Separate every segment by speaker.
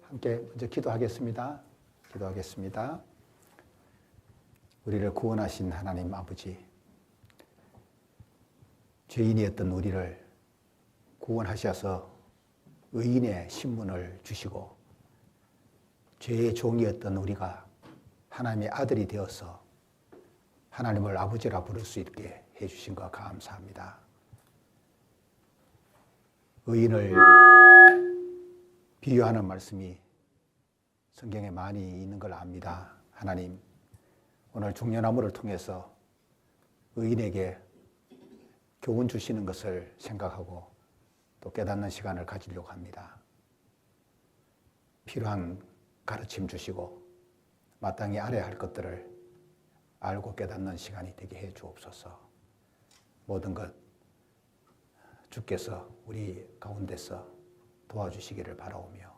Speaker 1: 함께 먼저 기도하겠습니다. 기도하겠습니다. 우리를 구원하신 하나님 아버지, 죄인이었던 우리를 구원하셔서 의인의 신분을 주시고 죄의 종이었던 우리가 하나님의 아들이 되어서 하나님을 아버지라 부를 수 있게 해주신 것 감사합니다. 의인을 비유하는 말씀이 성경에 많이 있는 걸 압니다. 하나님, 오늘 종려나무를 통해서 의인에게 교훈 주시는 것을 생각하고 또 깨닫는 시간을 가지려고 합니다. 필요한 가르침 주시고 마땅히 알아야 할 것들을 알고 깨닫는 시간이 되게 해 주옵소서. 모든 것 주께서 우리 가운데서 도와주시기를 바라오며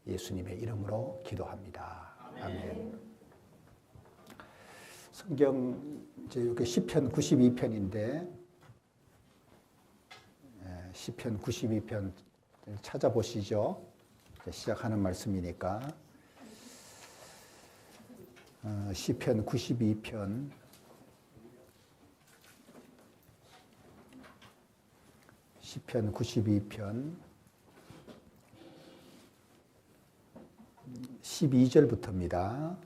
Speaker 1: 예수님의 이름으로 기도합니다. 아멘. 성경 이제 여기 시편 92편인데 시편 92편 찾아보시죠. 시작하는 말씀이니까 시편 92편 12절부터입니다.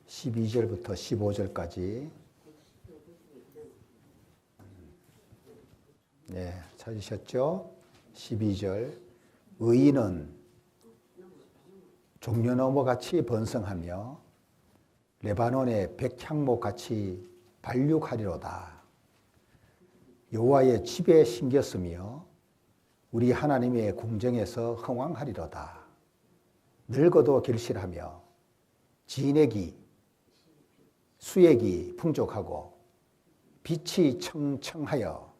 Speaker 1: 12절부터 15절까지. 네, 찾으셨죠? 12절. 의인은 종려나무같이 번성하며 레바논의 백향목같이 발육하리로다. 여호와의 집에 심겼으며 우리 하나님의 궁정에서 흥왕하리로다. 늙어도 결실하며 진액이 수액이 풍족하고 빛이 청청하여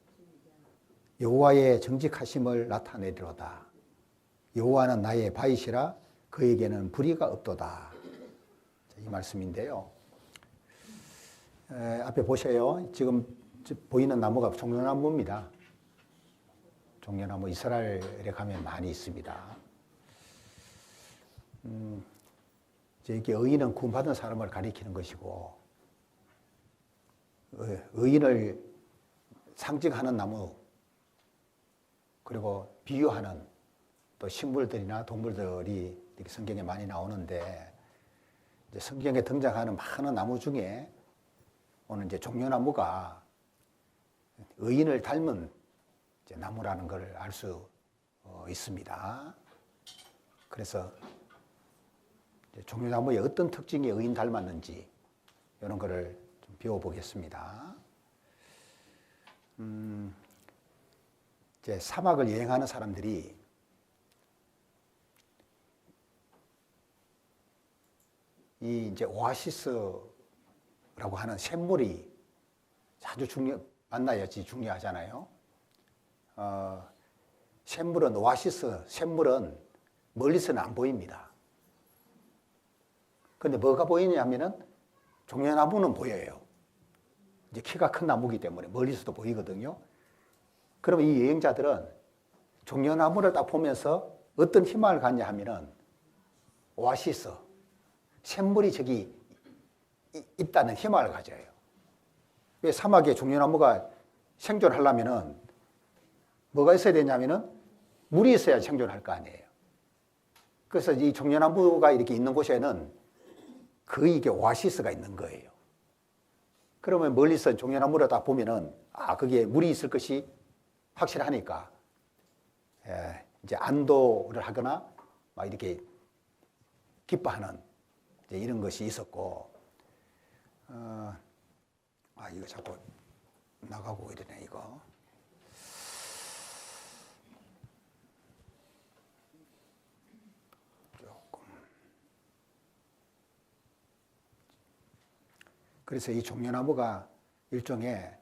Speaker 1: 여호와의 정직하심을 나타내리로다. 여호와는 나의 바위시라 그에게는 불의가 없도다. 이 말씀인데요. 앞에 보세요. 지금 보이는 나무가 종려나무입니다. 종려나무 이스라엘에 가면 많이 있습니다. 이게 의인은 구원받은 사람을 가리키는 것이고 의인을 상징하는 나무 그리고 비유하는 또 식물들이나 동물들이 이렇게 성경에 많이 나오는데 이제 성경에 등장하는 많은 나무 중에 오늘 이제 종려나무가 의인을 닮은 이제 나무라는 걸 알 수 있습니다. 그래서 종려나무의 어떤 특징이 의인 닮았는지 이런 거를 좀 배워보겠습니다. 이제 사막을 여행하는 사람들이 이 이제 오아시스라고 하는 샘물이 아주 만나야지 중요하잖아요. 샘물은 오아시스, 샘물은 멀리서는 안 보입니다. 근데 뭐가 보이냐 하면은 종려나무는 보여요. 이제 키가 큰 나무이기 때문에 멀리서도 보이거든요. 그러면 이 여행자들은 종려나무를 딱 보면서 어떤 희망을 갖냐 하면은 오아시스, 샘물이 저기 있다는 희망을 가져요. 왜 사막에 종려나무가 생존하려면은 뭐가 있어야 되냐면은 물이 있어야 생존할 거 아니에요. 그래서 이 종려나무가 이렇게 있는 곳에는 거의 이게 오아시스가 있는 거예요. 그러면 멀리서 종려나무를 딱 보면은 거기에 물이 있을 것이 확실하니까 이제 안도를 하거나 막 이렇게 기뻐하는 이제 이런 것이 있었고 이거 자꾸 나가고 이러네 이거. 그래서 이 종려나무가 일종의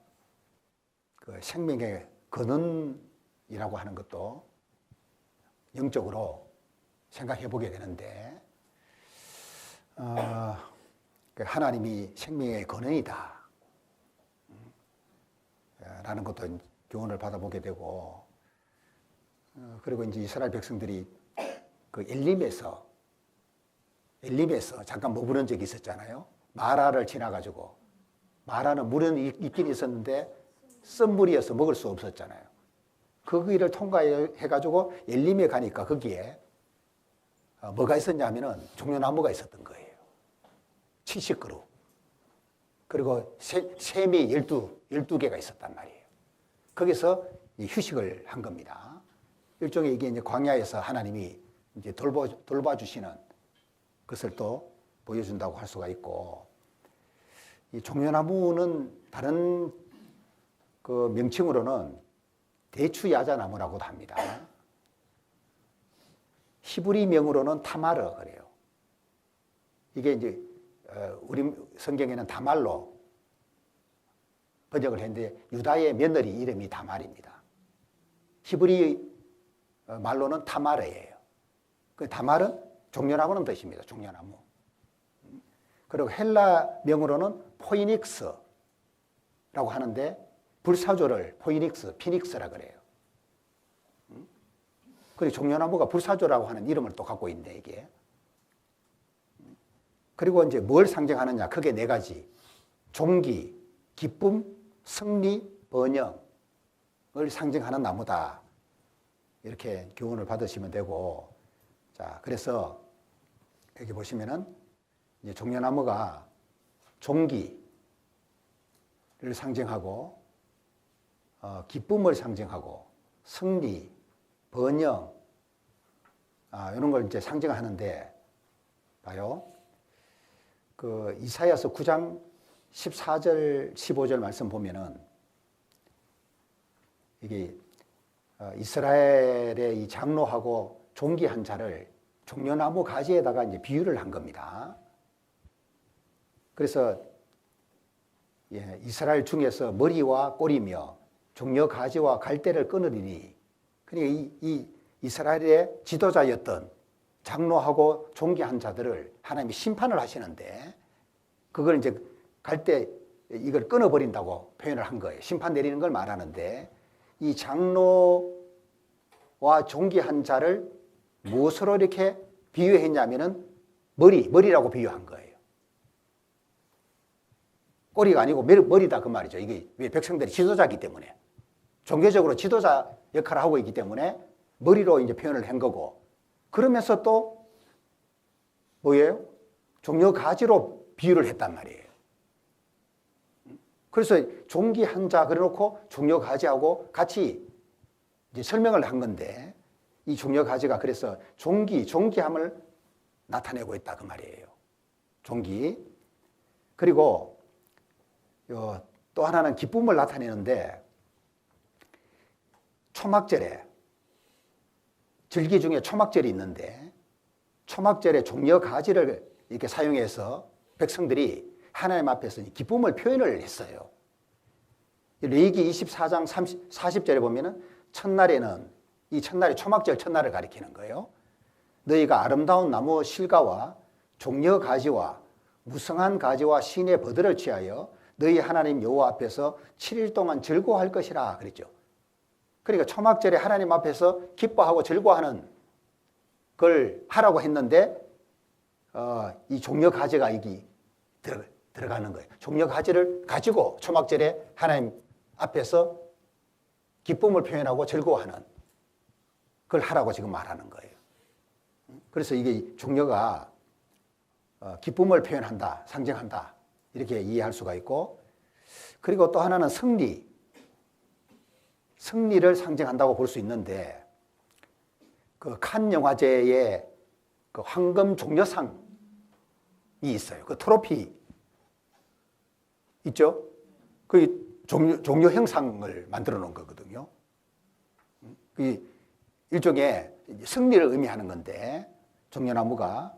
Speaker 1: 그 생명의 근원이라고 하는 것도 영적으로 생각해 보게 되는데, 하나님이 생명의 근원이다 라는 것도 교훈을 받아보게 되고, 그리고 이제 이스라엘 백성들이 그 그 엘림에서 잠깐 머무른 적이 있었잖아요. 마라를 지나가지고. 마라는 물은 있긴 있었는데 쓴 물이어서 먹을 수 없었잖아요. 그 길을 통과해가지고 엘림에 가니까 거기에 뭐가 있었냐면은 종려나무가 있었던 거예요. 70그루. 그리고 샘이 12개가 있었단 말이에요. 거기서 휴식을 한 겁니다. 일종의 이게 이제 광야에서 하나님이 이제 돌봐주시는 것을 또 보여준다고 할 수가 있고, 이 종려나무는 다른 그 명칭으로는 대추야자나무라고도 합니다. 히브리 명으로는 타마르 그래요. 이게 이제 우리 성경에는 다말로 번역을 했는데 유다의 며느리 이름이 다말입니다. 히브리 말로는 타마르예요. 그 다말은 종려나무는 뜻입니다. 종려나무. 그리고 헬라 명으로는 포이닉스라고 하는데 불사조를 피닉스라 그래요. 그리고 종려나무가 불사조라고 하는 이름을 또 갖고 있는데 이게. 그리고 이제 뭘 상징하느냐? 크게 네 가지. 종기, 기쁨, 승리, 번영을 상징하는 나무다. 이렇게 교훈을 받으시면 되고. 자, 그래서 여기 보시면은 이제 종려나무가 종기를 상징하고, 기쁨을 상징하고, 승리, 번영, 이런 걸 이제 상징하는데, 봐요. 그 이사야서 9장 14절, 15절 말씀 보면은 이게 이스라엘의 이 장로하고 종기한 자를 종려나무 가지에다가 이제 비유를 한 겁니다. 그래서 이스라엘 중에서 머리와 꼬리며 종려 가지와 갈대를 끊으리니, 그러니까 이 이스라엘의 지도자였던 장로하고 종기한 자들을 하나님이 심판을 하시는데, 그걸 이제 갈대 이걸 끊어버린다고 표현을 한 거예요. 심판 내리는 걸 말하는데, 이 장로와 종기한 자를 무엇으로 이렇게 비유했냐면은 머리라고 비유한 거예요. 꼬리가 아니고 머리다 그 말이죠. 이게 왜 백성들이 지도자이기 때문에, 종교적으로 지도자 역할을 하고 있기 때문에 머리로 이제 표현을 한 거고, 그러면서 또 뭐예요? 종려 가지로 비유를 했단 말이에요. 그래서 종기한 자 그래놓고 종려 가지하고 같이 이제 설명을 한 건데, 이 종려 가지가 그래서 종기함을 나타내고 있다 그 말이에요. 종기. 그리고 또 하나는 기쁨을 나타내는데, 초막절에 절기 중에 초막절이 있는데, 초막절에 종려 가지를 이렇게 사용해서 백성들이 하나님 앞에서 기쁨을 표현을 했어요. 레위기 24장 40절에 보면은 첫날에는, 이 첫날이 초막절 첫날을 가리키는 거예요. 너희가 아름다운 나무 실과와 종려 가지와 무성한 가지와 신의 버들을 취하여 너희 하나님 여호와 앞에서 7일 동안 즐거워할 것이라 그랬죠. 그러니까 초막절에 하나님 앞에서 기뻐하고 즐거워하는 걸 하라고 했는데, 이 종려 가지가 여기 들어가는 거예요. 종려 가지를 가지고 초막절에 하나님 앞에서 기쁨을 표현하고 즐거워하는 걸 하라고 지금 말하는 거예요. 그래서 이게 종려가 기쁨을 표현한다, 상징한다, 이렇게 이해할 수가 있고, 그리고 또 하나는 승리를 상징한다고 볼 수 있는데, 그 칸 영화제에 그 황금 종려상이 있어요. 그 트로피 있죠? 그 종려 형상을 만들어 놓은 거거든요. 그 일종의 승리를 의미하는 건데, 종려나무가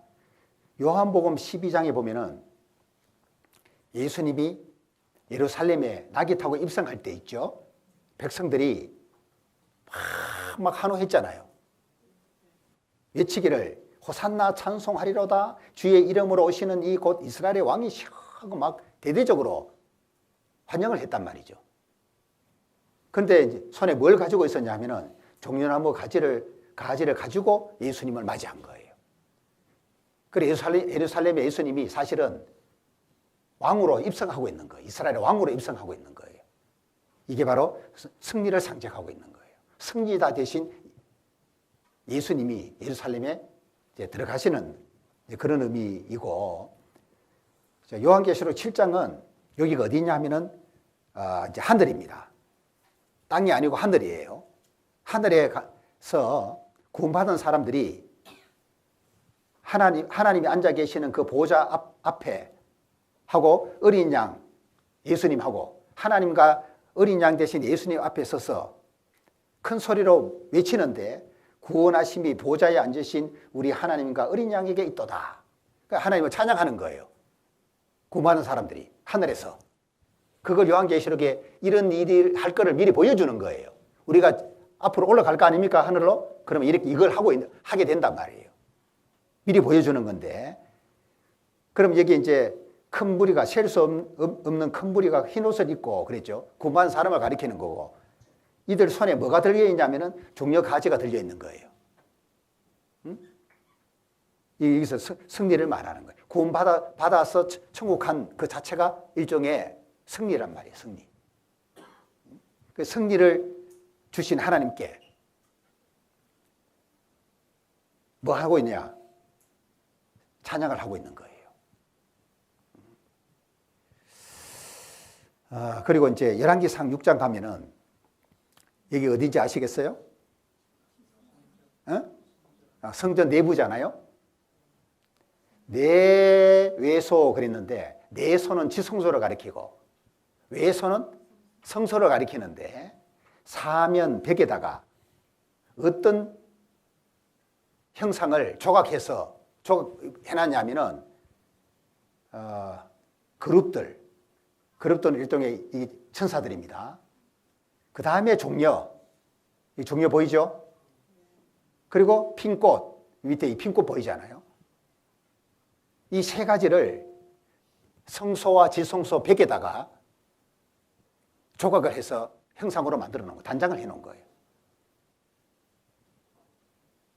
Speaker 1: 요한복음 12장에 보면은 예수님이 예루살렘에 낙이 타고 입성할 때 있죠. 백성들이 막 환호했잖아요. 외치기를 호산나 찬송하리로다, 주의 이름으로 오시는 이 곧 이스라엘의 왕이시여 하고 막 대대적으로 환영을 했단 말이죠. 그런데 이제 손에 뭘 가지고 있었냐 하면은 종려나무 가지를 가지를 가지고 예수님을 맞이한 거예요. 그래서 예루살렘의 예수님이 사실은 왕으로 입성하고 있는 거예요. 이스라엘의 왕으로 입성하고 있는 거예요. 이게 바로 승리를 상징하고 있는 거예요. 승리자 대신 예수님이 예루살렘에 이제 들어가시는 그런 의미이고, 요한계시록 7장은 여기가 어디냐 하면은 이제 하늘입니다. 땅이 아니고 하늘이에요. 하늘에 가서 구원받은 사람들이 하나님이 앉아 계시는 그 보호자 앞에 하고 어린 양 예수님하고 하나님과 어린 양 대신 예수님 앞에 서서 큰 소리로 외치는데, 구원하심이 보호자에 앉으신 우리 하나님과 어린 양에게 있도다. 그러니까 하나님을 찬양하는 거예요. 구원받은 사람들이 하늘에서. 그걸 요한계시록에 이런 일을 할 거를 미리 보여주는 거예요. 우리가 앞으로 올라갈 거 아닙니까? 하늘로? 그러면 이렇게 이걸 하게 된단 말이에요. 미리 보여주는 건데, 그럼 여기 이제 큰 무리가, 셀 수 없는 큰 무리가 흰 옷을 입고 그랬죠. 구원받은 사람을 가리키는 거고, 이들 손에 뭐가 들려있냐면은 종려 가지가 들려있는 거예요. 여기서 승리를 말하는 거예요. 구원받아서 천국 간 그 자체가 일종의 승리란 말이에요. 승리. 그 승리를 주신 하나님께 뭐 하고 있냐? 찬양을 하고 있는 거예요. 그리고 이제 열왕기상 6장 가면은 여기 어딘지 아시겠어요? 성전 내부잖아요. 내외소 그랬는데, 내소는 지성소를 가리키고 외소는 성소를 가리키는데, 사면 벽에다가 어떤 형상을 조각해서 해놨냐면은 그룹들은 일종의 이 천사들입니다. 그 다음에 종려, 이 종려 보이죠? 그리고 핀꽃, 밑에 이 핀꽃 보이잖아요. 이 세 가지를 성소와 지성소 벽에다가 조각을 해서 형상으로 만들어 놓은 거예요. 단장을 해 놓은 거예요.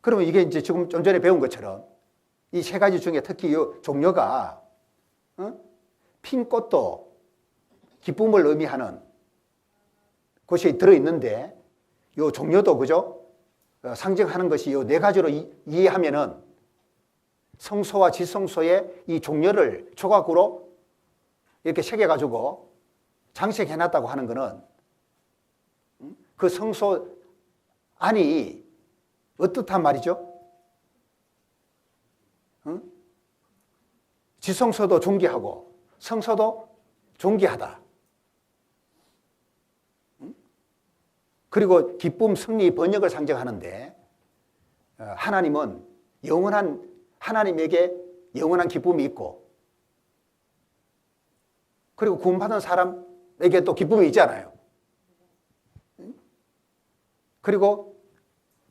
Speaker 1: 그러면 이게 이제 지금 좀 전에 배운 것처럼 이 세 가지 중에 특히 이 종려가 핀꽃도 기쁨을 의미하는 곳이 들어있는데, 이 종려도 그죠? 상징하는 것이 이 네 가지로 이해하면은 성소와 지성소에 이 종려를 조각으로 이렇게 새겨가지고 장식해놨다고 하는 것은 그 성소 안이 어떻단 말이죠? 지성소도 존귀하고 성소도 존귀하다. 그리고 기쁨, 승리, 번역을 상징하는데, 하나님은 하나님에게 영원한 기쁨이 있고, 그리고 구원받은 사람에게 또 기쁨이 있잖아요. 그리고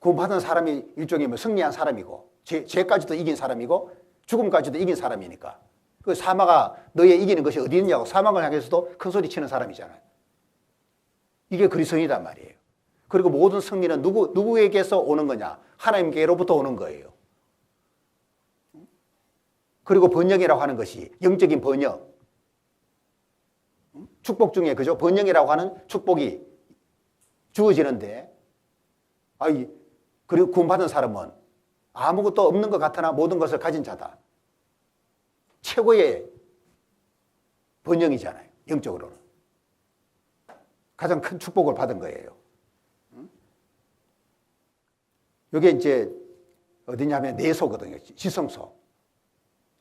Speaker 1: 구원받은 사람이 일종의 승리한 사람이고, 죄까지도 이긴 사람이고, 죽음까지도 이긴 사람이니까. 그 사마가 너의 이기는 것이 어디 있냐고 사망을 향해서도 큰 소리 치는 사람이잖아요. 이게 그리스도인이란 말이에요. 그리고 모든 승리는 누구에게서 오는 거냐? 하나님께로부터 오는 거예요. 그리고 번영이라고 하는 것이 영적인 번영. 축복 중에 그죠? 번영이라고 하는 축복이 주어지는데, 그리고 구원받은 사람은 아무것도 없는 것 같으나 모든 것을 가진 자다. 최고의 번영이잖아요. 영적으로는. 가장 큰 축복을 받은 거예요. 이게 이제 어디냐면 내소거든요. 지성소.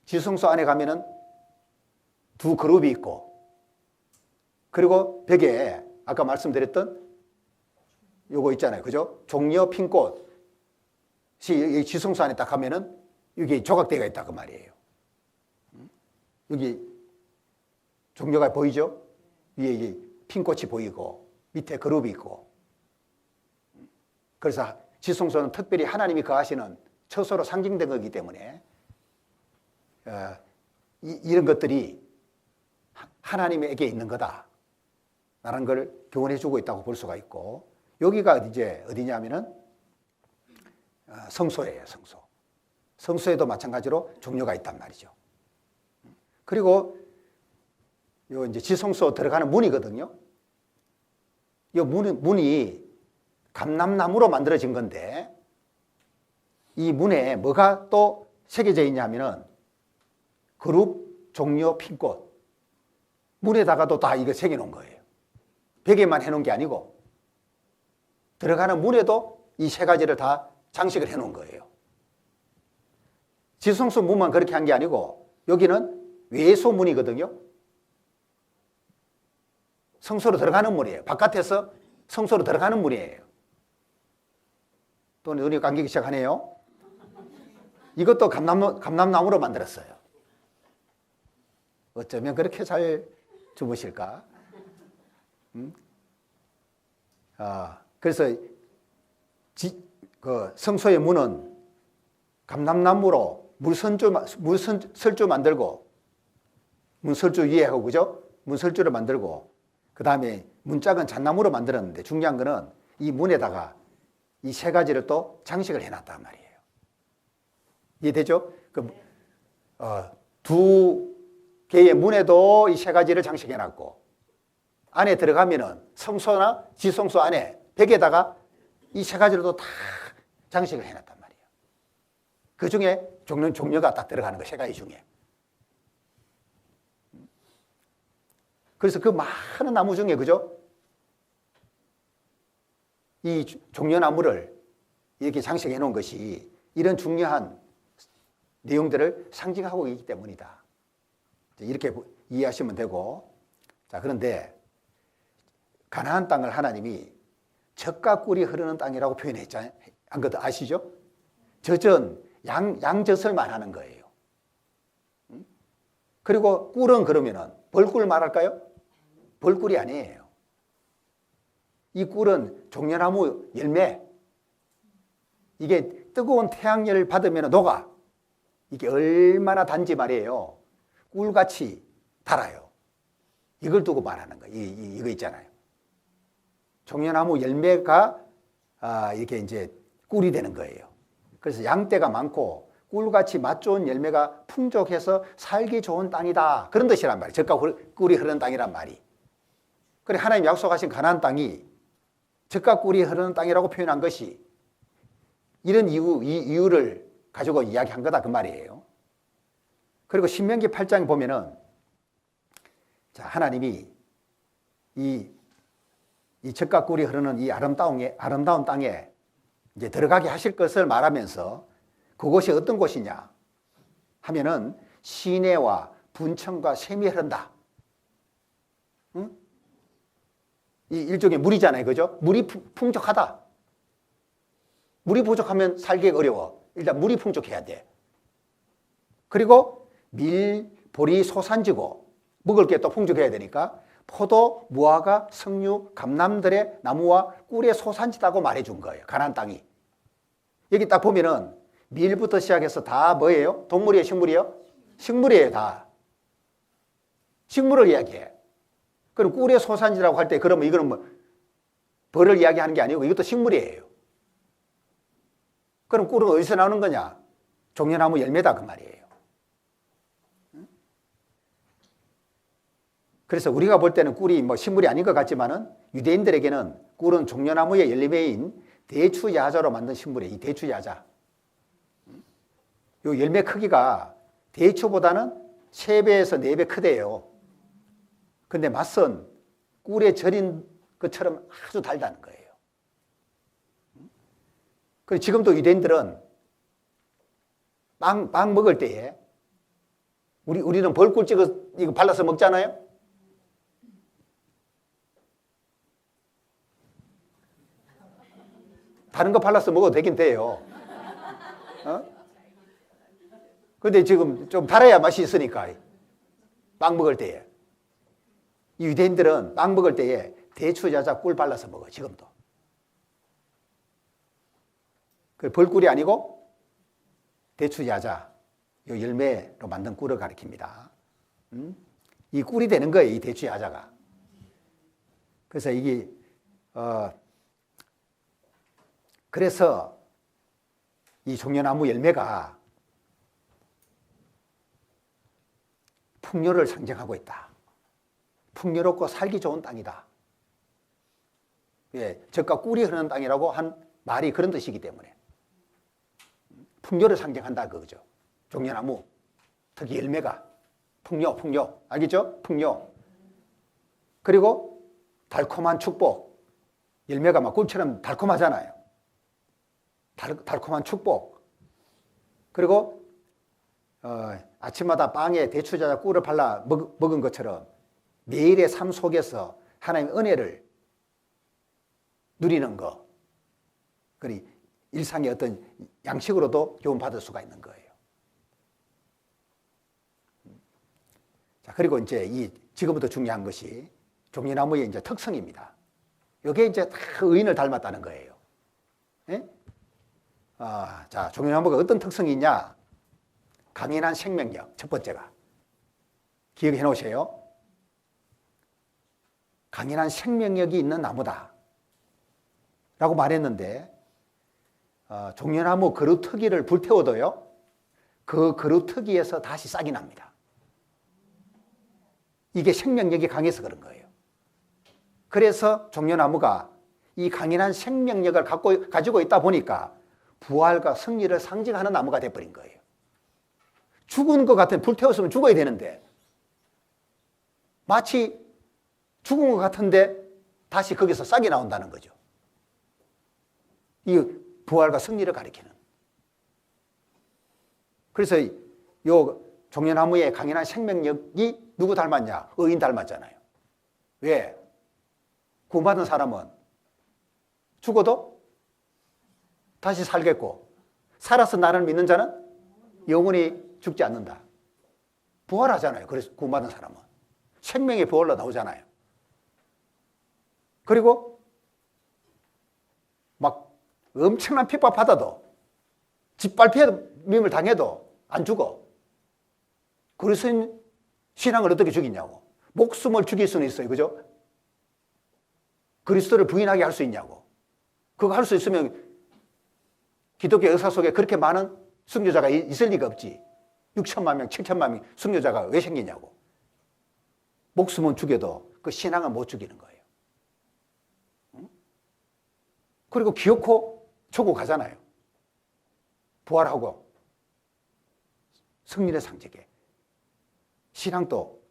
Speaker 1: 지성소 안에 가면은 두 그룹이 있고, 그리고 벽에 아까 말씀드렸던 요거 있잖아요. 그죠? 종려 핀꽃이 이 지성소 안에 딱 가면은 이게 조각대가 있다 그 말이에요. 여기 종려가 보이죠? 위에 이 핀꽃이 보이고 밑에 그룹이 있고. 그래서 지성소는 특별히 하나님이 거하시는 처소로 상징된 거기 때문에 이런 것들이 하나님에게 있는 거다 라는 걸 교훈해 주고 있다고 볼 수가 있고, 여기가 이제 어디냐면은 성소예요, 성소. 성소에도 마찬가지로 종류가 있단 말이죠. 그리고 요 이제 지성소 들어가는 문이거든요. 이 문이 감람나무로 만들어진 건데 이 문에 뭐가 또 새겨져 있냐면은 그룹, 종려, 핀꽃. 문에다가도 다 이거 새겨놓은 거예요. 벽에만 해놓은 게 아니고 들어가는 문에도 이 세 가지를 다 장식을 해놓은 거예요. 지성소 문만 그렇게 한 게 아니고 여기는 외소문이거든요. 성소로 들어가는 문이에요. 바깥에서 성소로 들어가는 문이에요. 또 눈이 감기기 시작하네요. 이것도 감람나무로 만들었어요. 어쩌면 그렇게 잘 주무실까? 그래서 그 성소의 문은 감람나무로 물설주 만들고 문설주 위에 하고 그죠? 문설주를 만들고 그 다음에 문짝은 잣나무로 만들었는데 중요한 거는 이 문에다가 이 세 가지를 또 장식을 해놨단 말이에요. 이해되죠? 두 개의 문에도 이 세 가지를 장식해놨고 안에 들어가면은 성소나 지성소 안에 벽에다가 이 세 가지로도 다 장식을 해놨단 말이에요. 그 중에 종려가 딱 들어가는 거, 세 가지 중에. 그래서 그 많은 나무 중에, 그죠? 이 종려나무를 이렇게 장식해 놓은 것이 이런 중요한 내용들을 상징하고 있기 때문이다. 이렇게 이해하시면 되고. 자, 그런데 가나안 땅을 하나님이 젖과 꿀이 흐르는 땅이라고 표현했잖아요. 안 그것도 아시죠? 젖은 양젖을 말하는 거예요. 그리고 꿀은 그러면은 벌꿀 말할까요? 벌꿀이 아니에요. 이 꿀은 종려나무 열매. 이게 뜨거운 태양열을 받으면 녹아. 이게 얼마나 단지 말이에요. 꿀같이 달아요. 이걸 두고 말하는 거예요. 이거 있잖아요. 종려나무 열매가 이렇게 이제 꿀이 되는 거예요. 그래서 양떼가 많고 꿀같이 맛 좋은 열매가 풍족해서 살기 좋은 땅이다. 그런 뜻이란 말이에요. 젖과 꿀이 흐르는 땅이란 말이. 그래 하나님 약속하신 가나안 땅이 젖과 꿀이 흐르는 땅이라고 표현한 것이 이런 이유를 가지고 이야기한 거다 그 말이에요. 그리고 신명기 8장에 보면은 자 하나님이 이 젖과 꿀이 흐르는 이 아름다운 땅에 이제 들어가게 하실 것을 말하면서 그곳이 어떤 곳이냐 하면은 시내와 분청과 샘이 흐른다. 응? 이 일종의 물이잖아요, 그죠? 물이 풍족하다. 물이 부족하면 살기가 어려워. 일단 물이 풍족해야 돼. 그리고 밀, 보리, 소산지고 먹을 게 또 풍족해야 되니까 포도, 무화과, 석류, 감람들의 나무와 꿀의 소산지다고 말해준 거예요. 가나안 땅이. 여기 딱 보면은 밀부터 시작해서 다 뭐예요? 동물이에요, 식물이에요? 식물이에요, 다. 식물을 이야기해. 그럼 꿀의 소산지라고 할 때 그러면 이거는 뭐 벌을 이야기하는 게 아니고 이것도 식물이에요. 그럼 꿀은 어디서 나오는 거냐? 종려나무 열매다 그 말이에요. 그래서 우리가 볼 때는 꿀이 뭐 식물이 아닌 것 같지만은 유대인들에게는 꿀은 종려나무의 열매인 대추야자로 만든 식물이에요. 이 대추야자. 요 열매 크기가 대추보다는 3배에서 4배 크대요. 근데 맛은 꿀에 절인 것처럼 아주 달다는 거예요. 그리고 지금도 유대인들은 빵 먹을 때에 우리는 벌꿀 찍어 이거 발라서 먹잖아요. 다른 거 발라서 먹어도 되긴 돼요. 근데 지금 좀 달아야 맛이 있으니까 빵 먹을 때에 이 유대인들은 빵 먹을 때에 대추야자 꿀 발라서 먹어 지금도. 그 벌꿀이 아니고 대추야자 이 열매로 만든 꿀을 가리킵니다. 이 꿀이 되는 거예요, 이 대추야자가. 그래서 이게 그래서 이 종려나무 열매가 풍요를 상징하고 있다. 풍요롭고 살기 좋은 땅이다. 예, 젖과 꿀이 흐르는 땅이라고 한 말이 그런 뜻이기 때문에 풍요를 상징한다 그거죠. 종려나무, 특히 열매가 풍요, 알겠죠? 풍요. 그리고 달콤한 축복. 열매가 막 꿀처럼 달콤하잖아요. 달콤한 축복. 그리고 아침마다 빵에 대추자자 꿀을 발라 먹은 것처럼 매일의 삶 속에서 하나님의 은혜를 누리는 거. 그리 일상의 어떤 양식으로도 교훈받을 수가 있는 거예요. 자, 그리고 이제 지금부터 중요한 것이 종려나무의 이제 특성입니다. 이게 이제 다 의인을 닮았다는 거예요. 예? 자, 종려나무가 어떤 특성이 있냐? 강인한 생명력, 첫 번째가. 기억해 놓으세요. 강인한 생명력이 있는 나무다. 라고 말했는데, 종려나무 그루터기를 불태워도요, 그 그루터기에서 다시 싹이 납니다. 이게 생명력이 강해서 그런 거예요. 그래서 종려나무가 이 강인한 생명력을 가지고 있다 보니까 부활과 승리를 상징하는 나무가 돼버린 거예요. 죽은 것 같은, 불태웠으면 죽어야 되는데 마치 죽은 것 같은데 다시 거기서 싹이 나온다는 거죠. 이 부활과 승리를 가리키는. 그래서 요 종려나무의 강인한 생명력이 누구 닮았냐? 의인 닮았잖아요. 왜? 구원받은 사람은 죽어도 다시 살겠고, 살아서 나를 믿는 자는 영원히 죽지 않는다. 부활하잖아요. 그래서 구원받은 사람은 생명의 부활로 나오잖아요. 그리고 막 엄청난 핍박 받아도, 짓밟힘을 당해도 안 죽어. 그래서 신앙을 어떻게 죽이냐고. 목숨을 죽일 수는 있어요. 그죠? 그리스도를 부인하게 할 수 있냐고. 그거 할 수 있으면 기독교 역사 속에 그렇게 많은 순교자가 있을 리가 없지. 6천만 명, 7천만 명 순교자가 왜 생기냐고. 목숨은 죽여도 그 신앙은 못 죽이는 거예요. 그리고 기어코 천국 가잖아요. 부활하고 승리를 상징해. 신앙도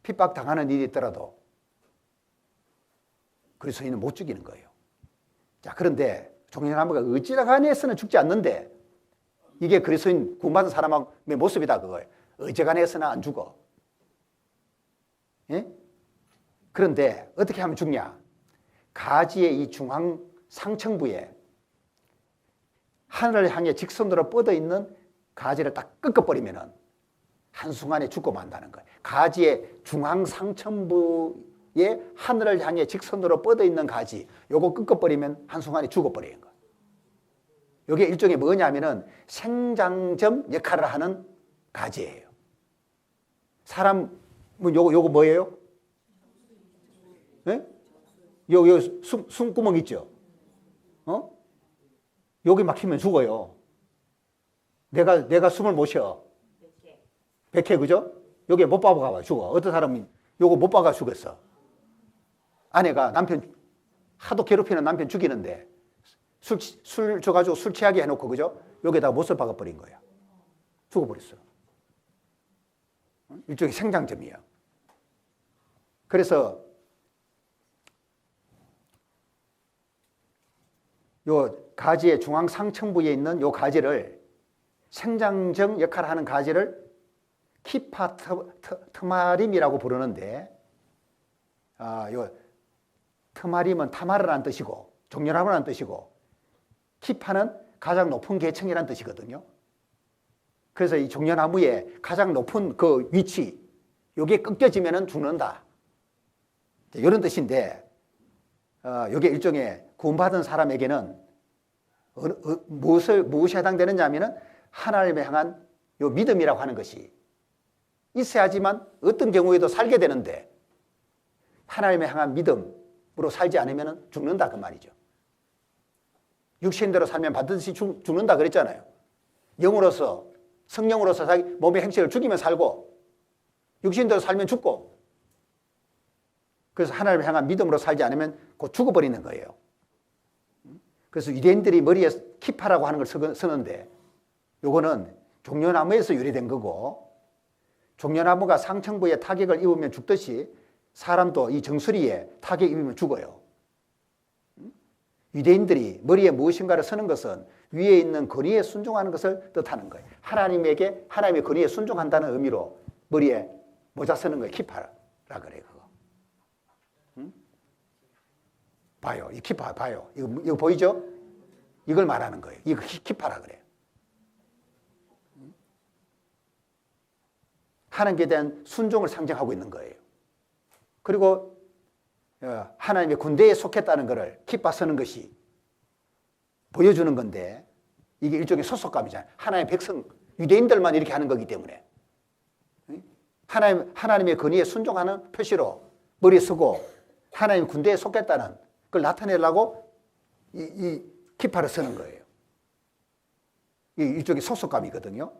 Speaker 1: 핍박당하는 일이 있더라도 그리스도인은 못 죽이는 거예요. 자, 그런데 종려나무가 어지간해서는 죽지 않는데, 이게 그리스도인 구원받은 사람의 모습이다 그거예요. 어지간해서는 안 죽어. 예? 그런데 어떻게 하면 죽냐? 가지의 이 중앙 상층부에 하늘을 향해 직선으로 뻗어 있는 가지를 딱 꺾어버리면은 한순간에 죽고 만다는 거예요. 가지의 중앙 상층부에 하늘을 향해 직선으로 뻗어 있는 가지, 요거 꺾어버리면 한순간에 죽어버리는 거예요. 이게 일종의 뭐냐면은 생장점 역할을 하는 가지예요. 사람은 요거 뭐예요? 네? 요 숨구멍 있죠? 여기 막히면 죽어요. 내가 숨을 못 쉬어. 백해, 그죠? 여기 못 박아봐 죽어. 어떤 사람은 요거 못 박아 죽었어. 아내가 남편 하도 괴롭히는 남편 죽이는데 술 줘가지고 술 취하게 해놓고, 그죠? 여기다가 못을 박아버린 거야. 죽어버렸어. 일종의 생장점이야. 그래서 요 가지의 중앙 상층부에 있는 요 가지를, 생장점 역할을 하는 가지를 키파 트마림이라고 부르는데, 요 트마림은 타마르라는 뜻이고 종려나무라는 뜻이고, 키파는 가장 높은 계층이라는 뜻이거든요. 그래서 이 종려나무의 가장 높은 그 위치, 요게 꺾여지면은 죽는다. 이런 뜻인데, 요게 일종의 구원받은 사람에게는 무엇이 해당되느냐 하면은 하나님을 향한 요 믿음이라고 하는 것이 있어야지만 어떤 경우에도 살게 되는데, 하나님을 향한 믿음으로 살지 않으면 죽는다 그 말이죠. 육신대로 살면 반드시 죽는다 그랬잖아요. 영으로서, 성령으로서 자기 몸의 행실을 죽이면 살고 육신대로 살면 죽고, 그래서 하나님을 향한 믿음으로 살지 않으면 곧 죽어버리는 거예요. 그래서 유대인들이 머리에 키파라고 하는 걸 쓰는데 요거는 종려나무에서 유래된 거고, 종려나무가 상층부에 타격을 입으면 죽듯이 사람도 이 정수리에 타격 입으면 죽어요. 유대인들이 머리에 무엇인가를 쓰는 것은 위에 있는 권위에 순종하는 것을 뜻하는 거예요. 하나님의 권위에 순종한다는 의미로 머리에 모자 쓰는 거예요. 키파라 그래요. 그거. 봐요. 이 키파 봐요. 이거 보이죠? 이걸 말하는 거예요. 이거 키파라 그래요. 하나님께 대한 순종을 상징하고 있는 거예요. 그리고 하나님의 군대에 속했다는 것을 키파 쓰는 것이 보여주는 건데, 이게 일종의 소속감이잖아요. 하나님의 백성, 유대인들만 이렇게 하는 거기 때문에 하나님의 권위에 순종하는 표시로 머리에 쓰고 하나님의 군대에 속했다는 걸 나타내려고 이 키파를 쓰는 거예요. 이게 일종의 소속감이거든요.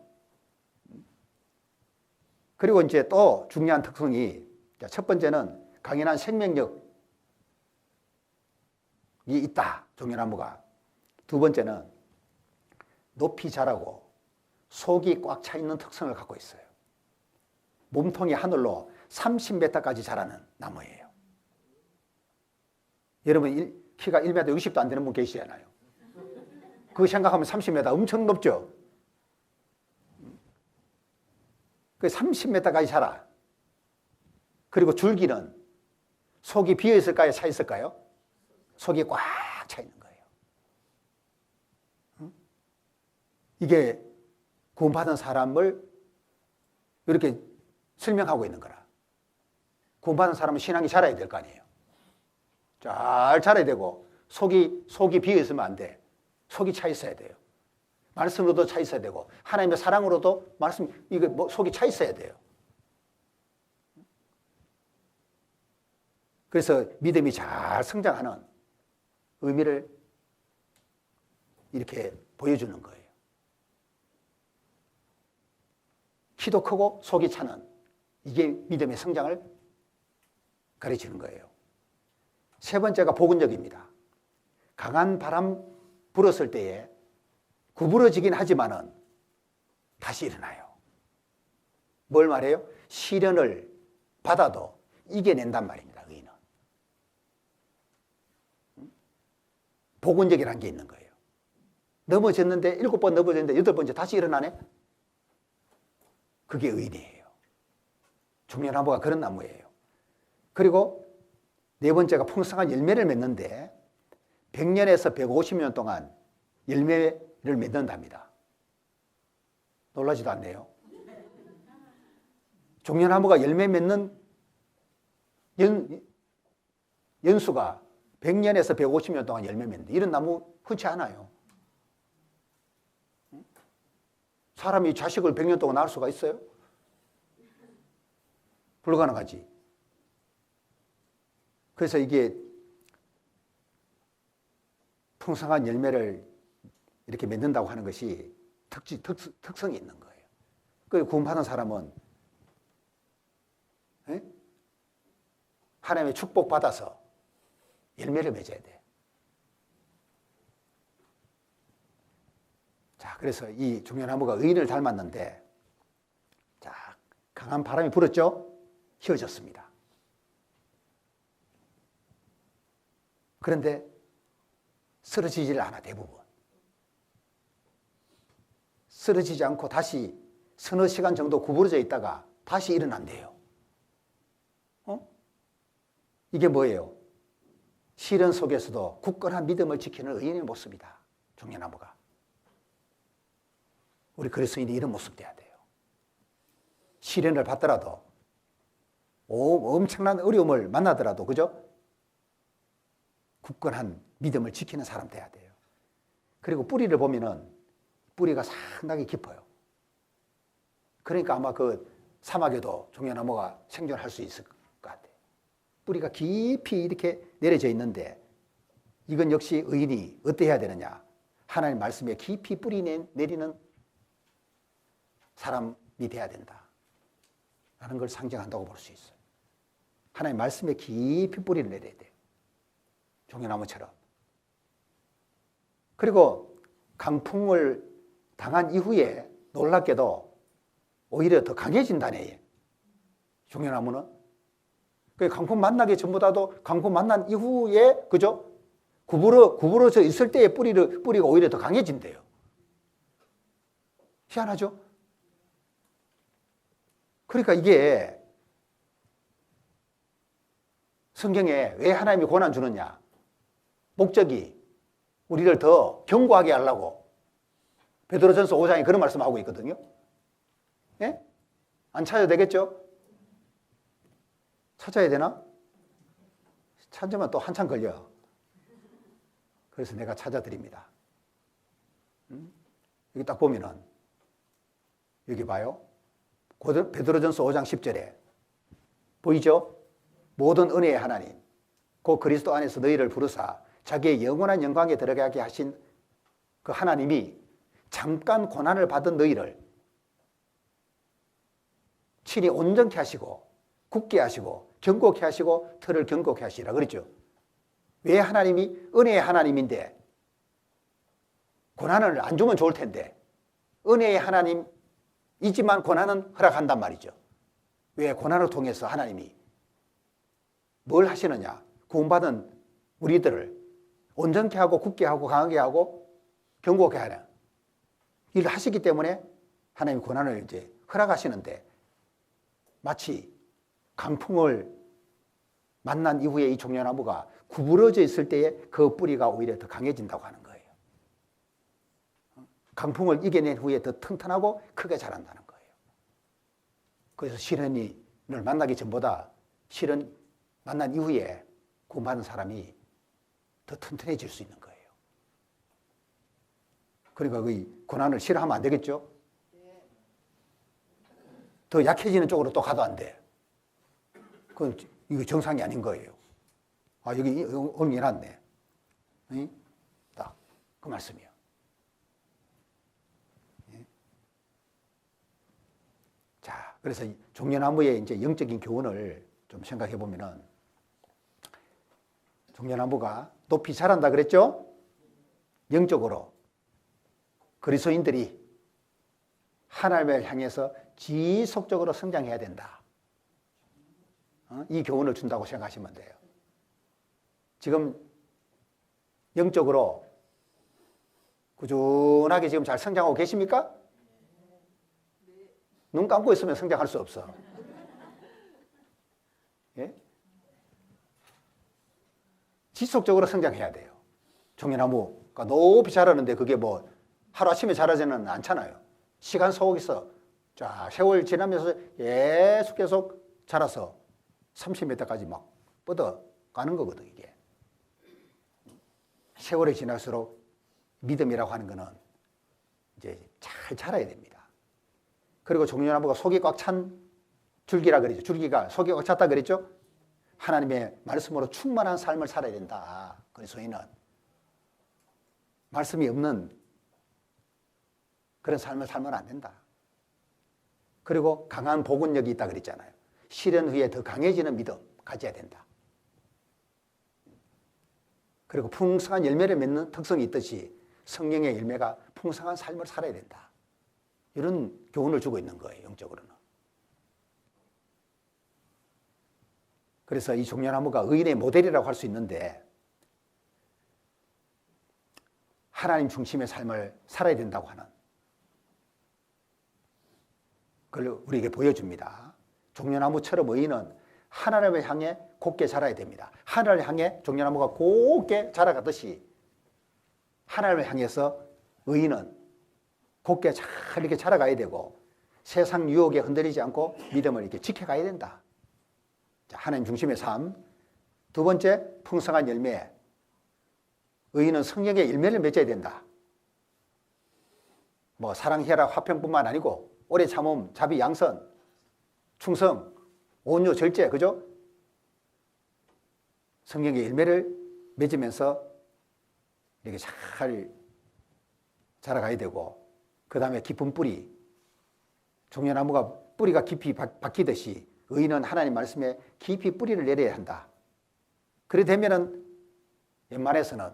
Speaker 1: 그리고 이제 또 중요한 특성이, 첫 번째는 강인한 생명력이 있다, 종려나무가. 두 번째는 높이 자라고 속이 꽉 차 있는 특성을 갖고 있어요. 몸통이 하늘로 30m까지 자라는 나무예요. 여러분 키가 1m 60도 안 되는 분 계시잖아요. 그거 생각하면 30m 엄청 높죠. 그 30m까지 자라. 그리고 줄기는 속이 비어 있을까요? 차 있을까요? 속이 꽉 차 있는 거예요. 이게 구원받은 사람을 이렇게 설명하고 있는 거라. 구원받은 사람은 신앙이 자라야 될 거 아니에요. 잘 자라야 되고, 속이 비어 있으면 안 돼. 속이 차 있어야 돼요. 말씀으로도 차 있어야 되고, 하나님의 사랑으로도 이게 속이 차 있어야 돼요. 그래서 믿음이 잘 성장하는 의미를 이렇게 보여주는 거예요. 키도 크고 속이 차는, 이게 믿음의 성장을 가르치는 거예요. 세 번째가 복원력입니다. 강한 바람 불었을 때에 구부러지긴 하지만은 다시 일어나요. 뭘 말해요? 시련을 받아도 이겨낸단 말입니다. 의인은. 복원력이라는 게 있는 거예요. 넘어졌는데 7번 넘어졌는데 8번째 다시 일어나네? 그게 의인이에요. 종려나무가 그런 나무예요. 그리고 네 번째가 풍성한 열매를 맺는데 100년에서 150년 동안 열매를 맺는답니다. 놀라지도 않네요. 종려나무가 열매 맺는 연수가 100년에서 150년 동안 열매 맺는데, 이런 나무 흔치 않아요. 사람이 자식을 100년 동안 낳을 수가 있어요? 불가능하지. 그래서 이게 풍성한 열매를 이렇게 맺는다고 하는 것이 특성이 있는 거예요. 그 구원받은 사람은 하나님의 축복받아서 열매를 맺어야 돼. 자, 그래서 이 종려나무가 의인을 닮았는데, 자, 강한 바람이 불었죠? 휘어졌습니다. 그런데 쓰러지질 않아, 대부분. 쓰러지지 않고 다시 서너 시간 정도 구부러져 있다가 다시 일어난대요. 이게 뭐예요? 시련 속에서도 굳건한 믿음을 지키는 의인의 모습이다, 종려나무가. 우리 그리스도인이 이런 모습 돼야 돼요. 시련을 받더라도, 엄청난 어려움을 만나더라도, 그죠? 굳건한 믿음을 지키는 사람 돼야 돼요. 그리고 뿌리를 보면은 뿌리가 상당히 깊어요. 그러니까 아마 그 사막에도 종려나무가 생존할 수 있을 것 같아요. 뿌리가 깊이 이렇게 내려져 있는데, 이건 역시 의인이 어떻게 해야 되느냐? 하나님 말씀에 깊이 뿌리 내리는 사람이 돼야 된다 라는 걸 상징한다고 볼 수 있어요. 하나님 말씀에 깊이 뿌리를 내려야 돼요. 종려나무처럼. 그리고 강풍을 당한 이후에 놀랍게도 오히려 더 강해진다네. 종려나무는. 그 강풍 만나기 전보다도 강풍 만난 이후에, 그죠? 구부러져 있을 때의 뿌리가 오히려 더 강해진대요. 희한하죠? 그러니까 이게 성경에 왜 하나님이 고난 주느냐? 목적이 우리를 더 견고하게 하려고 베드로전서 5장에 그런 말씀하고 있거든요. 예? 안 찾아도 되겠죠? 찾아야 되나? 찾으면 또 한참 걸려. 그래서 내가 찾아드립니다. 여기 딱 보면은 여기 봐요. 베드로전서 5장 10절에 보이죠? 모든 은혜의 하나님 곧 그리스도 안에서 너희를 부르사 자기의 영원한 영광에 들어가게 하신 그 하나님이 잠깐 고난을 받은 너희를 친히 온전케 하시고 굳게 하시고 견고케 하시고 터를 견고케 하시라 그랬죠. 왜 하나님이 은혜의 하나님인데 고난을 안 주면 좋을 텐데 은혜의 하나님이지만 고난은 허락한단 말이죠. 왜? 고난을 통해서 하나님이 뭘 하시느냐? 구원받은 우리들을 온전케 하고 굳게 하고 강하게 하고 견고하게 하는 일을 하시기 때문에 하나님이 고난을 이제 허락하시는데 마치 강풍을 만난 이후에 이 종려나무가 구부러져 있을 때에 그 뿌리가 오히려 더 강해진다고 하는 거예요. 강풍을 이겨낸 후에 더 튼튼하고 크게 자란다는 거예요. 그래서 시련을 만나기 전보다 시련 만난 이후에 구원받은 사람이 더 튼튼해질 수 있는 거예요. 그러니까 그 고난을 싫어하면 안 되겠죠? 더 약해지는 쪽으로 또 가도 안 돼. 그건 이거 정상이 아닌 거예요. 아, 여기 옮겨놨네. 딱, 그 말씀이요. 자, 그래서 종려나무의 이제 영적인 교훈을 좀 생각해 보면은 종려나무가 높이 자란다 그랬죠? 영적으로 그리스도인들이 하나님을 향해서 지속적으로 성장해야 된다. 이 교훈을 준다고 생각하시면 돼요. 지금 영적으로 꾸준하게 지금 잘 성장하고 계십니까? 눈 감고 있으면 성장할 수 없어. 예? 지속적으로 성장해야 돼요. 종려나무가 높이 자라는데 그게 뭐 하루아침에 자라지는 않잖아요. 시간 속에서 자, 세월 지나면서 계속 자라서 30m까지 막 뻗어가는 거거든, 이게. 세월이 지날수록 믿음이라고 하는 거는 이제 잘 자라야 됩니다. 그리고 종려나무가 속이 꽉 찬 줄기라 그랬죠. 줄기가 속이 꽉 찼다 그랬죠. 하나님의 말씀으로 충만한 삶을 살아야 된다. 그래서 저희는 말씀이 없는 그런 삶을 살면 안 된다. 그리고 강한 복원력이 있다 그랬잖아요. 시련 후에 더 강해지는 믿음 가져야 된다. 그리고 풍성한 열매를 맺는 특성이 있듯이 성령의 열매가 풍성한 삶을 살아야 된다. 이런 교훈을 주고 있는 거예요, 영적으로는. 그래서 이 종려나무가 의인의 모델이라고 할 수 있는데 하나님 중심의 삶을 살아야 된다고 하는 그걸 우리에게 보여줍니다. 종려나무처럼 의인은 하나님을 향해 곧게 자라야 됩니다. 하나님을 향해 종려나무가 곧게 자라가듯이 하나님을 향해서 의인은 곧게 잘 이렇게 자라가야 되고 세상 유혹에 흔들리지 않고 믿음을 이렇게 지켜가야 된다. 자, 하나님 중심의 삶. 두 번째, 풍성한 열매. 의인은 성령의 열매를 맺어야 된다. 뭐 사랑, 희락, 화평뿐만 아니고 오래 참음, 자비, 양선, 충성, 온유, 절제, 그죠? 성령의 열매를 맺으면서 이렇게 잘 자라가야 되고, 그 다음에 깊은 뿌리, 종려나무가 뿌리가 깊이 박히듯이 의인은 하나님 말씀에 깊이 뿌리를 내려야 한다. 그래 되면은 웬만해서는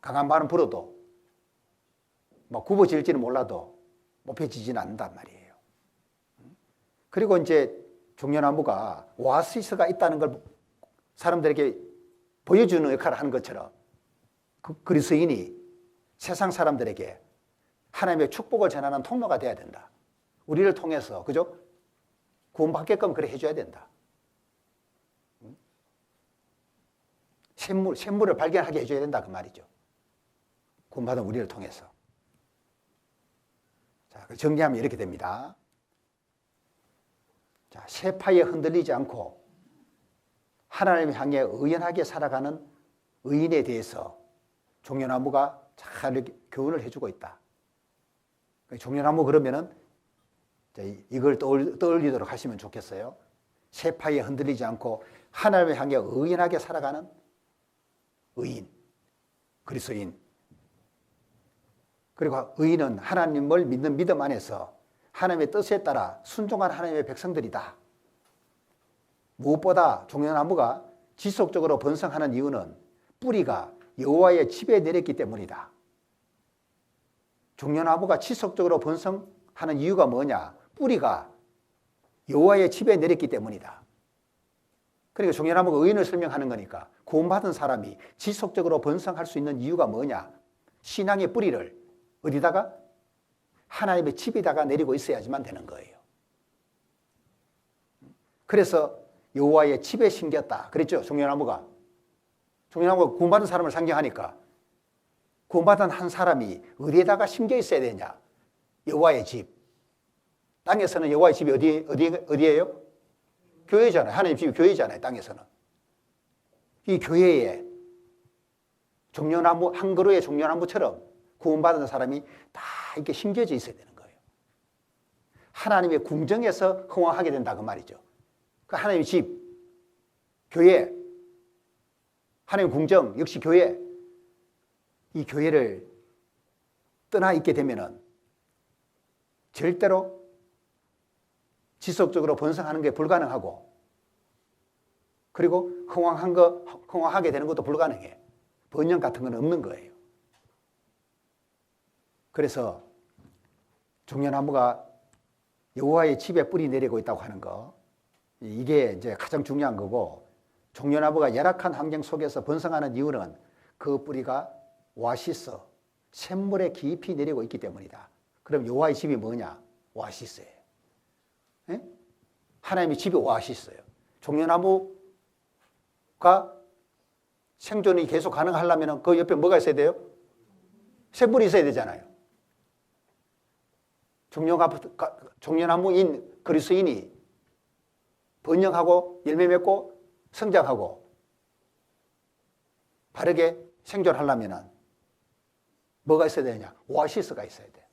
Speaker 1: 강한 바람 불어도 뭐 굽어질지는 몰라도 못 펴지지는 않는단 말이에요. 그리고 이제 종려나무가 오아시스가 있다는 걸 사람들에게 보여주는 역할을 하는 것처럼 그리스도인이 세상 사람들에게 하나님의 축복을 전하는 통로가 돼야 된다. 우리를 통해서, 그죠? 구원받게끔 그래 해줘야 된다. 샘물을 발견하게 해줘야 된다. 그 말이죠. 구원받은 우리를 통해서. 자, 정리하면 이렇게 됩니다. 자, 세파에 흔들리지 않고 하나님을 향해 의연하게 살아가는 의인에 대해서 종려나무가 잘 교훈을 해주고 있다. 종려나무 그러면은 이걸 떠올리도록 하시면 좋겠어요. 세파에 흔들리지 않고 하나님을 향해 의연하게 살아가는 의인, 그리스도인. 그리고 의인은 하나님을 믿는 믿음 안에서 하나님의 뜻에 따라 순종한 하나님의 백성들이다. 무엇보다 종려나무가 지속적으로 번성하는 이유는 뿌리가 여호와의 집에 내렸기 때문이다. 종려나무가 지속적으로 번성하는 이유가 뭐냐? 뿌리가 여호와의 집에 내렸기 때문이다. 그러니까 종려나무가 의인을 설명하는 거니까 구원받은 사람이 지속적으로 번성할 수 있는 이유가 뭐냐? 신앙의 뿌리를 어디다가? 하나님의 집에다가 내리고 있어야지만 되는 거예요. 그래서 여호와의 집에 심겼다. 그랬죠? 종려나무가. 종려나무가 구원받은 사람을 상징하니까 구원받은 한 사람이 어디에다가 심겨 있어야 되냐? 여호와의 집. 땅에서는 여호와의 집이 어디예요? 교회잖아요. 하나님 집이 교회잖아요. 땅에서는. 이 교회에 종려나무, 한 그루의 종려나무처럼 구원받은 사람이 다 이렇게 심겨져 있어야 되는 거예요. 하나님의 궁정에서 흥황하게 된다 그 말이죠. 그 하나님의 집, 교회, 하나님의 궁정, 역시 교회. 이 교회를 떠나 있게 되면은 절대로 지속적으로 번성하는 게 불가능하고, 그리고 흥황하게 되는 것도 불가능해. 번영 같은 건 없는 거예요. 그래서 종려나무가 여호와의 집에 뿌리 내리고 있다고 하는 거, 이게 이제 가장 중요한 거고, 종려나무가 열악한 환경 속에서 번성하는 이유는 그 뿌리가 오아시스, 샘물에 깊이 내리고 있기 때문이다. 그럼 여호와의 집이 뭐냐? 오아시스예요. 예? 하나님의 집이 오아시스예요. 종려나무가 생존이 계속 가능하려면 그 옆에 뭐가 있어야 돼요? 샘물이 있어야 되잖아요. 종려나무인 그리스도인이 번영하고 열매 맺고 성장하고 바르게 생존하려면 뭐가 있어야 되냐? 오아시스가 있어야 돼.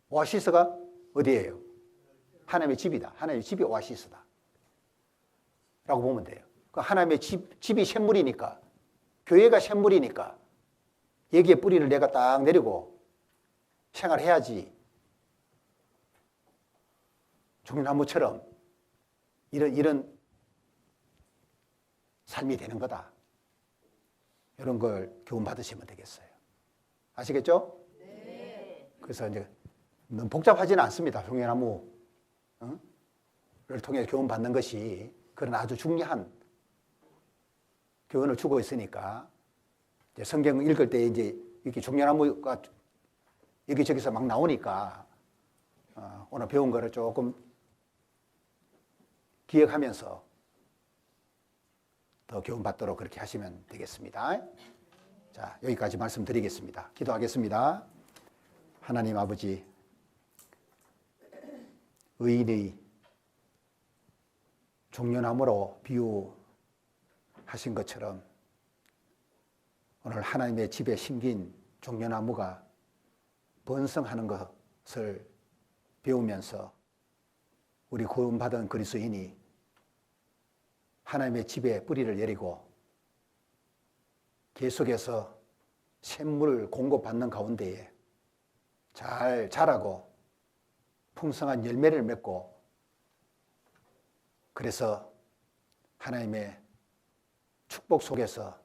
Speaker 1: 오아시스가 어디예요? 하나님의 집이다. 하나님의 집이 오아시스다. 라고 보면 돼요. 하나님의 집이 샘물이니까, 교회가 샘물이니까 여기에 뿌리를 내가 딱 내리고 생활해야지 종려나무처럼 이런 삶이 되는 거다. 이런 걸 교훈 받으시면 되겠어요. 아시겠죠? 네. 그래서 이제 너무 복잡하지는 않습니다. 종려나무를 통해 교훈 받는 것이 그런 아주 중요한 교훈을 주고 있으니까 이제 성경 읽을 때 이제 이렇게 종려나무가 여기저기서 막 나오니까 오늘 배운 거를 조금 기억하면서 더 교훈 받도록 그렇게 하시면 되겠습니다. 자, 여기까지 말씀드리겠습니다. 기도하겠습니다. 하나님 아버지, 의인의 종려나무로 비유하신 것처럼 오늘 하나님의 집에 심긴 종려나무가 번성하는 것을 배우면서 우리 구원받은 그리스도인이 하나님의 집에 뿌리를 내리고 계속해서 샘물을 공급받는 가운데에 잘 자라고 풍성한 열매를 맺고 그래서 하나님의 축복 속에서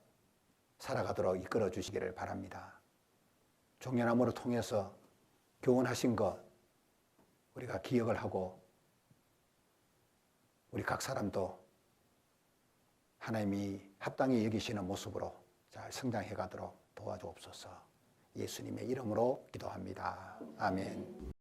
Speaker 1: 살아가도록 이끌어 주시기를 바랍니다. 종려나무를 통해서 교훈하신 것 우리가 기억을 하고 우리 각 사람도 하나님이 합당히 여기시는 모습으로 잘 성장해 가도록 도와주옵소서. 예수님의 이름으로 기도합니다. 아멘.